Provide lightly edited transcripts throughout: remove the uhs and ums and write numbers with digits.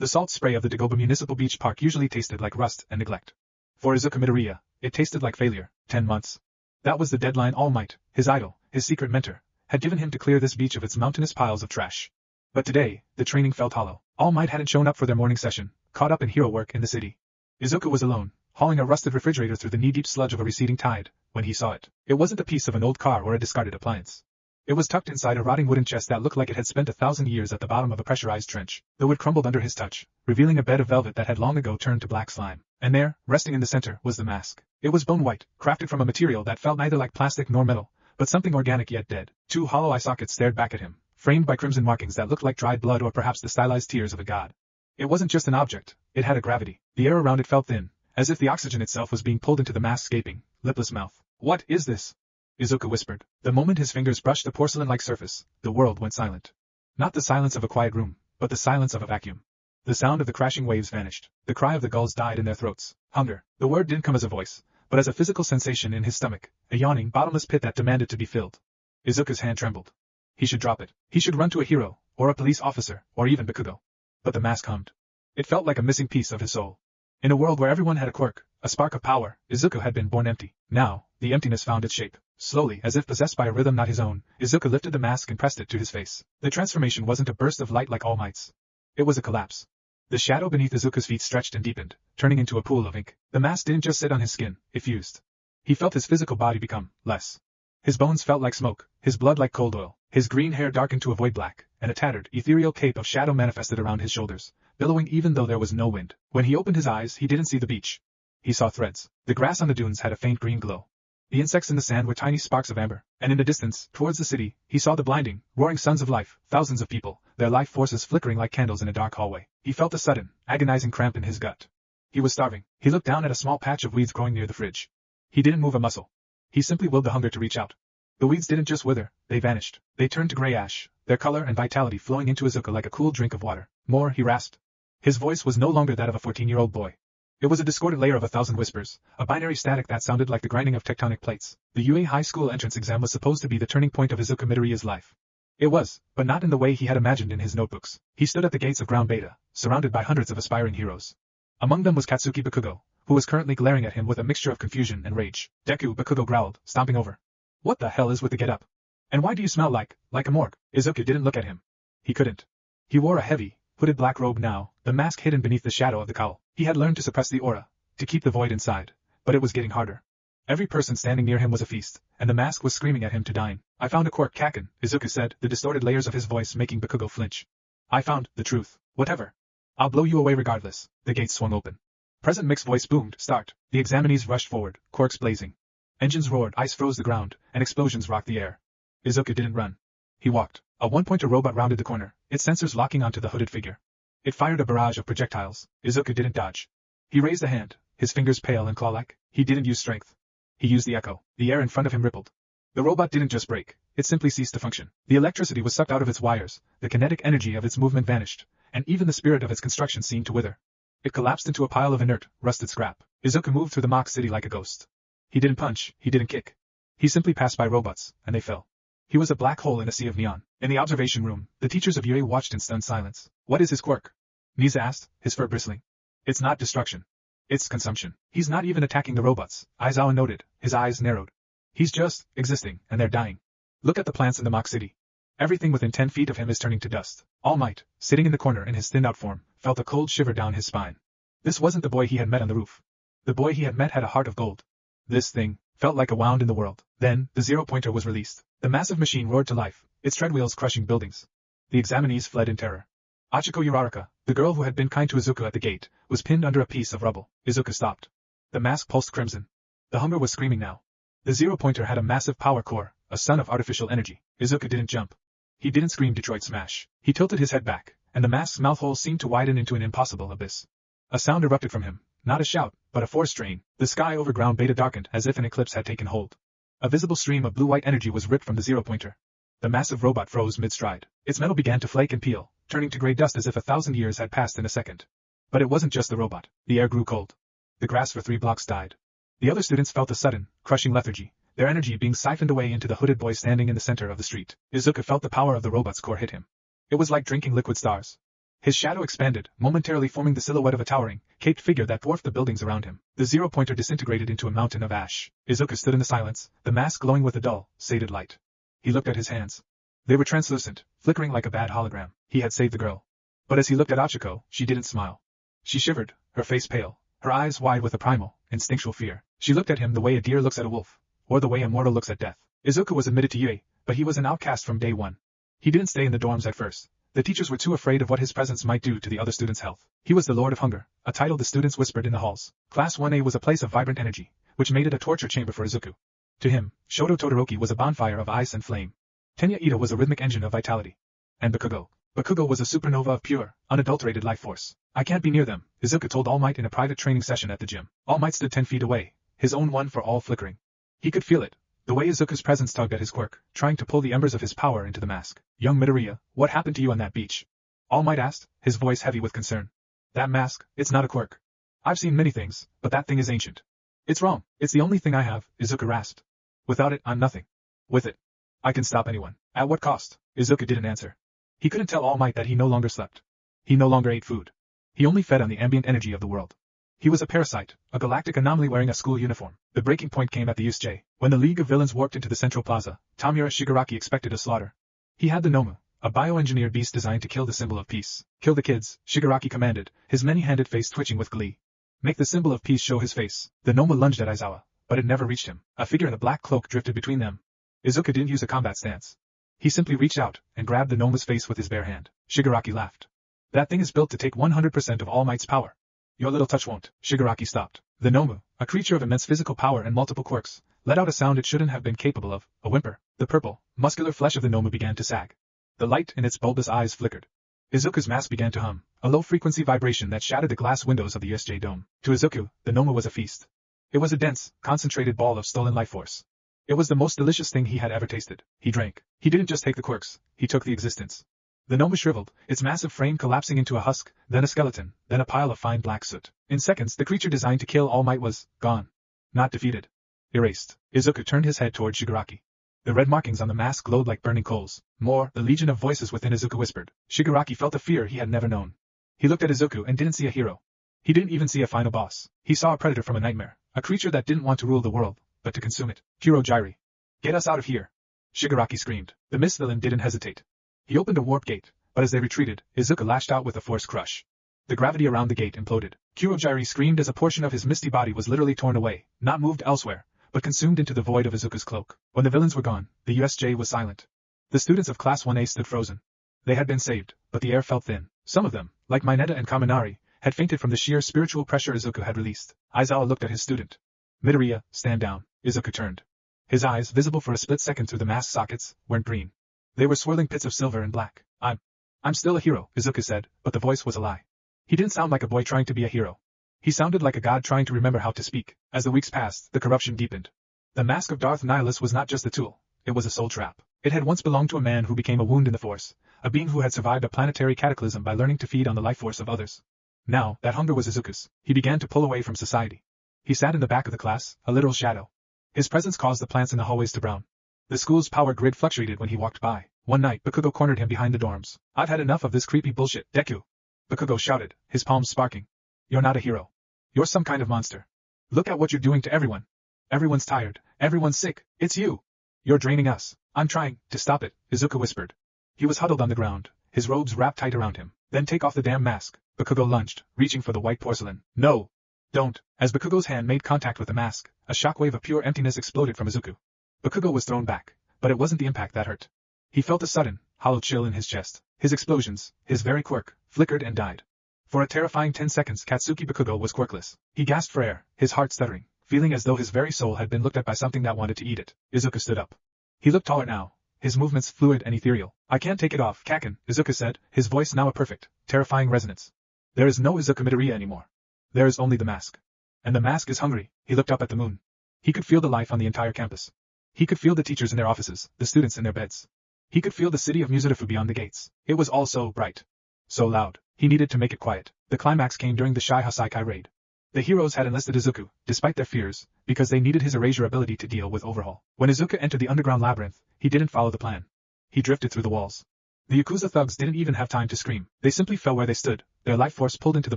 The salt spray of the Dagoba Municipal Beach Park usually tasted like rust and neglect. For Izuku Midoriya, it tasted like failure. 10 months. That was the deadline All Might, his idol, his secret mentor, had given him to clear this beach of its mountainous piles of trash. But today, the training felt hollow. All Might hadn't shown up for their morning session, caught up in hero work in the city. Izuku was alone, hauling a rusted refrigerator through the knee-deep sludge of a receding tide, when he saw it. It wasn't a piece of an old car or a discarded appliance. It was tucked inside a rotting wooden chest that looked like it had spent 1,000 years at the bottom of a pressurized trench. The wood crumbled under his touch, revealing a bed of velvet that had long ago turned to black slime. And there, resting in the center, was the mask. It was bone white, crafted from a material that felt neither like plastic nor metal, but something organic yet dead. 2 hollow eye sockets stared back at him, framed by crimson markings that looked like dried blood or perhaps the stylized tears of a god. It wasn't just an object, it had a gravity. The air around it felt thin, as if the oxygen itself was being pulled into the mask's gaping, lipless mouth. "What is this?" Izuku whispered. The moment his fingers brushed the porcelain-like surface, the world went silent. Not the silence of a quiet room, but the silence of a vacuum. The sound of the crashing waves vanished. The cry of the gulls died in their throats. Hunger. The word didn't come as a voice, but as a physical sensation in his stomach, a yawning, bottomless pit that demanded to be filled. Izuku's hand trembled. He should drop it. He should run to a hero, or a police officer, or even Bakugo. But the mask hummed. It felt like a missing piece of his soul. In a world where everyone had a quirk, a spark of power, Izuku had been born empty. Now, the emptiness found its shape. Slowly, as if possessed by a rhythm not his own, Izuku lifted the mask and pressed it to his face. The transformation wasn't a burst of light like All Might's. It was a collapse. The shadow beneath Izuku's feet stretched and deepened, turning into a pool of ink. The mask didn't just sit on his skin, it fused. He felt his physical body become less. His bones felt like smoke, his blood like cold oil, his green hair darkened to avoid black, and a tattered, ethereal cape of shadow manifested around his shoulders, billowing even though there was no wind. When he opened his eyes, he didn't see the beach. He saw threads. The grass on the dunes had a faint green glow. The insects in the sand were tiny sparks of amber, and in the distance, towards the city, he saw the blinding, roaring suns of life, thousands of people, their life forces flickering like candles in a dark hallway. He felt a sudden, agonizing cramp in his gut. He was starving. He looked down at a small patch of weeds growing near the fridge. He didn't move a muscle. He simply willed the hunger to reach out. The weeds didn't just wither, they vanished. They turned to gray ash, their color and vitality flowing into Izuku like a cool drink of water. "More," he rasped. His voice was no longer that of a 14-year-old boy. It was a discordant layer of 1,000 whispers, a binary static that sounded like the grinding of tectonic plates. The UA High School entrance exam was supposed to be the turning point of Izuku Midoriya's life. It was, but not in the way he had imagined in his notebooks. He stood at the gates of Ground Beta, surrounded by hundreds of aspiring heroes. Among them was Katsuki Bakugo, who was currently glaring at him with a mixture of confusion and rage. "Deku," Bakugo growled, stomping over. "What the hell is with the get-up? And why do you smell like a morgue?" Izuku didn't look at him. He couldn't. He wore a heavy, hooded black robe now, the mask hidden beneath the shadow of the cowl. He had learned to suppress the aura, to keep the void inside, but it was getting harder. Every person standing near him was a feast, and the mask was screaming at him to dine. "I found a quirk, Kaken," Izuku said, the distorted layers of his voice making Bakugo flinch. "I found the truth. Whatever. I'll blow you away regardless." The gates swung open. Present Mix's voice boomed, "Start." The examinees rushed forward, quirks blazing. Engines roared, ice froze the ground, and explosions rocked the air. Izuku didn't run. He walked. A one-pointer robot rounded the corner, its sensors locking onto the hooded figure. It fired a barrage of projectiles. Izuku didn't dodge. He raised a hand, his fingers pale and claw-like. He didn't use strength. He used the echo. The air in front of him rippled. The robot didn't just break, it simply ceased to function. The electricity was sucked out of its wires, the kinetic energy of its movement vanished, and even the spirit of its construction seemed to wither. It collapsed into a pile of inert, rusted scrap. Izuku moved through the mock city like a ghost. He didn't punch, he didn't kick. He simply passed by robots, and they fell. He was a black hole in a sea of neon. In the observation room, the teachers of UA watched in stunned silence. "What is his quirk?" Nisa asked, his fur bristling. "It's not destruction. It's consumption. He's not even attacking the robots," Aizawa noted, his eyes narrowed. "He's just existing, and they're dying. Look at the plants in the mock city. Everything within 10 feet of him is turning to dust." All Might, sitting in the corner in his thinned-out form, felt a cold shiver down his spine. This wasn't the boy he had met on the roof. The boy he had met had a heart of gold. This thing felt like a wound in the world. Then, the zero-pointer was released. The massive machine roared to life, its treadwheels crushing buildings. The examinees fled in terror. Achiko Uraraka, the girl who had been kind to Izuku at the gate, was pinned under a piece of rubble. Izuku stopped. The mask pulsed crimson. The hunger was screaming now. The zero-pointer had a massive power core, a sun of artificial energy. Izuku didn't jump. He didn't scream Detroit Smash. He tilted his head back, and the mask's mouth hole seemed to widen into an impossible abyss. A sound erupted from him, not a shout, but a forced strain. The sky over Ground Beta darkened as if an eclipse had taken hold. A visible stream of blue-white energy was ripped from the zero-pointer. The massive robot froze mid-stride. Its metal began to flake and peel, turning to gray dust as if 1,000 years had passed in a second. But it wasn't just the robot. The air grew cold. The grass for 3 blocks died. The other students felt a sudden, crushing lethargy, their energy being siphoned away into the hooded boy standing in the center of the street. Izuku felt the power of the robot's core hit him. It was like drinking liquid stars. His shadow expanded, momentarily forming the silhouette of a towering, caped figure that dwarfed the buildings around him. The zero-pointer disintegrated into a mountain of ash. Izuku stood in the silence, the mask glowing with a dull, sated light. He looked at his hands. They were translucent, flickering like a bad hologram. He had saved the girl. But as he looked at Achiko, she didn't smile. She shivered, her face pale, her eyes wide with a primal, instinctual fear. She looked at him the way a deer looks at a wolf, or the way a mortal looks at death. Izuku was admitted to Yue, but he was an outcast from day one. He didn't stay in the dorms at first. The teachers were too afraid of what his presence might do to the other students' health. He was the Lord of Hunger, a title the students whispered in the halls. Class 1A was a place of vibrant energy, which made it a torture chamber for Izuku. To him, Shoto Todoroki was a bonfire of ice and flame. Tenya Ida was a rhythmic engine of vitality. And Bakugo was a supernova of pure, unadulterated life force. I can't be near them, Izuku told All Might in a private training session at the gym. All Might stood 10 feet away, his own one for all flickering. He could feel it, the way Izuku's presence tugged at his quirk, trying to pull the embers of his power into the mask. Young Midoriya, what happened to you on that beach? All Might asked, his voice heavy with concern. That mask, it's not a quirk. I've seen many things, but that thing is ancient. It's wrong. It's the only thing I have, Izuku rasped. Without it, I'm nothing. With it, I can stop anyone. At what cost? Izuku didn't answer. He couldn't tell All Might that he no longer slept. He no longer ate food. He only fed on the ambient energy of the world. He was a parasite, a galactic anomaly wearing a school uniform. The breaking point came at the USJ. When the League of Villains warped into the Central Plaza, Tamura Shigaraki expected a slaughter. He had the Nomu, a bioengineered beast designed to kill the symbol of peace. Kill the kids, Shigaraki commanded, his many-handed face twitching with glee. Make the symbol of peace show his face. The Nomu lunged at Aizawa, but it never reached him. A figure in a black cloak drifted between them. Izuku didn't use a combat stance. He simply reached out and grabbed the Nomu's face with his bare hand. Shigaraki laughed. That thing is built to take 100% of All Might's power. Your little touch won't. Shigaraki stopped. The Nomu, a creature of immense physical power and multiple quirks, let out a sound it shouldn't have been capable of, a whimper. The purple, muscular flesh of the Nomu began to sag. The light in its bulbous eyes flickered. Izuku's mask began to hum, a low-frequency vibration that shattered the glass windows of the USJ dome. To Izuku, the Nomu was a feast. It was a dense, concentrated ball of stolen life force. It was the most delicious thing he had ever tasted. He drank. He didn't just take the quirks, he took the existence. The Nomu shriveled, its massive frame collapsing into a husk, then a skeleton, then a pile of fine black soot. In seconds, the creature designed to kill All Might was gone. Not defeated. Erased. Izuku turned his head toward Shigaraki. The red markings on the mask glowed like burning coals. More, the legion of voices within Izuku whispered. Shigaraki felt a fear he had never known. He looked at Izuku and didn't see a hero. He didn't even see a final boss. He saw a predator from a nightmare, a creature that didn't want to rule the world, but to consume it. Kurogyri. Get us out of here. Shigaraki screamed. The mist villain didn't hesitate. He opened a warp gate, but as they retreated, Izuku lashed out with a force crush. The gravity around the gate imploded. Kurogyri screamed as a portion of his misty body was literally torn away, not moved elsewhere, but consumed into the void of Izuku's cloak. When the villains were gone, the USJ was silent. The students of Class 1A stood frozen. They had been saved, but the air felt thin. Some of them, like Mineta and Kaminari, had fainted from the sheer spiritual pressure Izuku had released. Aizawa looked at his student. Midoriya, stand down. Izuku turned. His eyes, visible for a split second through the mask sockets, weren't green. They were swirling pits of silver and black. I'm still a hero, Izuku said, but the voice was a lie. He didn't sound like a boy trying to be a hero. He sounded like a god trying to remember how to speak. As the weeks passed, the corruption deepened. The mask of Darth Nihilus was not just a tool, it was a soul trap. It had once belonged to a man who became a wound in the Force, a being who had survived a planetary cataclysm by learning to feed on the life force of others. Now, that hunger was Izuku's. He began to pull away from society. He sat in the back of the class, a literal shadow. His presence caused the plants in the hallways to brown. The school's power grid fluctuated when he walked by. One night, Bakugo cornered him behind the dorms. I've had enough of this creepy bullshit, Deku. Bakugo shouted, his palms sparking. You're not a hero. You're some kind of monster. Look at what you're doing to everyone. Everyone's tired. Everyone's sick. It's you. You're draining us. I'm trying to stop it, Izuku whispered. He was huddled on the ground, his robes wrapped tight around him. Then take off the damn mask. Bakugo lunged, reaching for the white porcelain. No. Don't. As Bakugo's hand made contact with the mask, a shockwave of pure emptiness exploded from Izuku. Bakugo was thrown back, but it wasn't the impact that hurt. He felt a sudden, hollow chill in his chest. His explosions, his very quirk, flickered and died. For a terrifying 10 seconds Katsuki Bakugo was quirkless. He gasped for air, his heart stuttering, feeling as though his very soul had been looked at by something that wanted to eat it. Izuku stood up. He looked taller now, his movements fluid and ethereal. I can't take it off, Kaken, Izuku said, his voice now a perfect, terrifying resonance. There is no Izuku Midoriya anymore. There is only the mask. And the mask is hungry. He looked up at the moon. He could feel the life on the entire campus. He could feel the teachers in their offices, the students in their beds. He could feel the city of Muzurifu beyond the gates. It was all so bright. So loud. He needed to make it quiet. The climax came during the Shai Hasaikai raid. The heroes had enlisted Izuku, despite their fears, because they needed his erasure ability to deal with overhaul. When Izuku entered the underground labyrinth, he didn't follow the plan. He drifted through the walls. The Yakuza thugs didn't even have time to scream. They simply fell where they stood, their life force pulled into the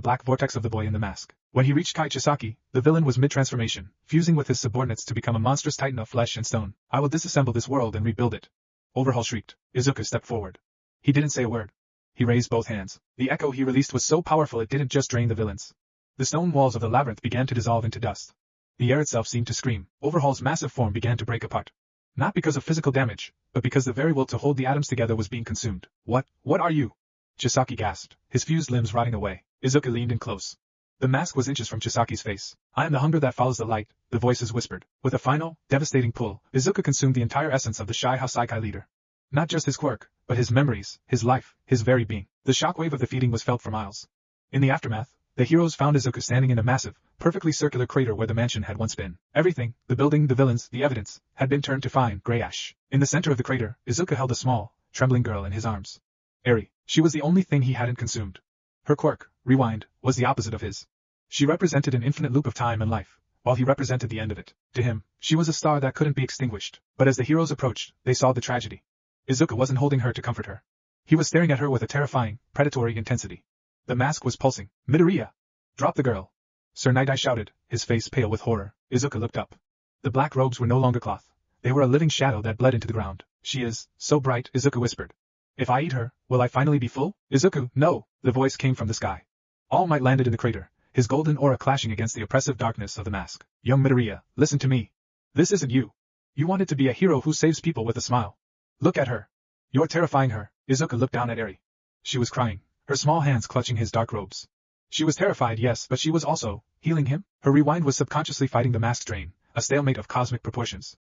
black vortex of the boy in the mask. When he reached Kai Chisaki, the villain was mid-transformation, fusing with his subordinates to become a monstrous titan of flesh and stone. I will disassemble this world and rebuild it. Overhaul shrieked. Izuku stepped forward. He didn't say a word. He raised both hands. The echo he released was so powerful it didn't just drain the villains. The stone walls of the labyrinth began to dissolve into dust. The air itself seemed to scream. Overhaul's massive form began to break apart. Not because of physical damage, but because the very will to hold the atoms together was being consumed. What are you? Chisaki gasped, his fused limbs rotting away. Izuku leaned in close. The mask was inches from Chisaki's face. I am the hunger that follows the light, the voices whispered. With a final, devastating pull, Izuku consumed the entire essence of the Shai Hosaikai leader. Not just his quirk, but his memories, his life, his very being. The shockwave of the feeding was felt for miles. In the aftermath, the heroes found Izuku standing in a massive, perfectly circular crater where the mansion had once been. Everything, the building, the villains, the evidence, had been turned to fine, gray ash. In the center of the crater, Izuku held a small, trembling girl in his arms. Eri. She was the only thing he hadn't consumed. Her quirk, rewind, was the opposite of his. She represented an infinite loop of time and life, while he represented the end of it. To him, she was a star that couldn't be extinguished. But as the heroes approached, they saw the tragedy. Izuku wasn't holding her to comfort her. He was staring at her with a terrifying, predatory intensity. The mask was pulsing. Midoriya! Drop the girl! Sir Night-Eye shouted, his face pale with horror. Izuku looked up. The black robes were no longer cloth. They were a living shadow that bled into the ground. She is so bright, Izuku whispered. If I eat her, will I finally be full? Izuku, no! The voice came from the sky. All Might landed in the crater, his golden aura clashing against the oppressive darkness of the mask. Young Midoriya, listen to me. This isn't you. You wanted to be a hero who saves people with a smile. Look at her. You're terrifying her. Izuku looked down at Eri. She was crying, her small hands clutching his dark robes. She was terrified, yes, but she was also healing him. Her rewind was subconsciously fighting the mask's drain, a stalemate of cosmic proportions.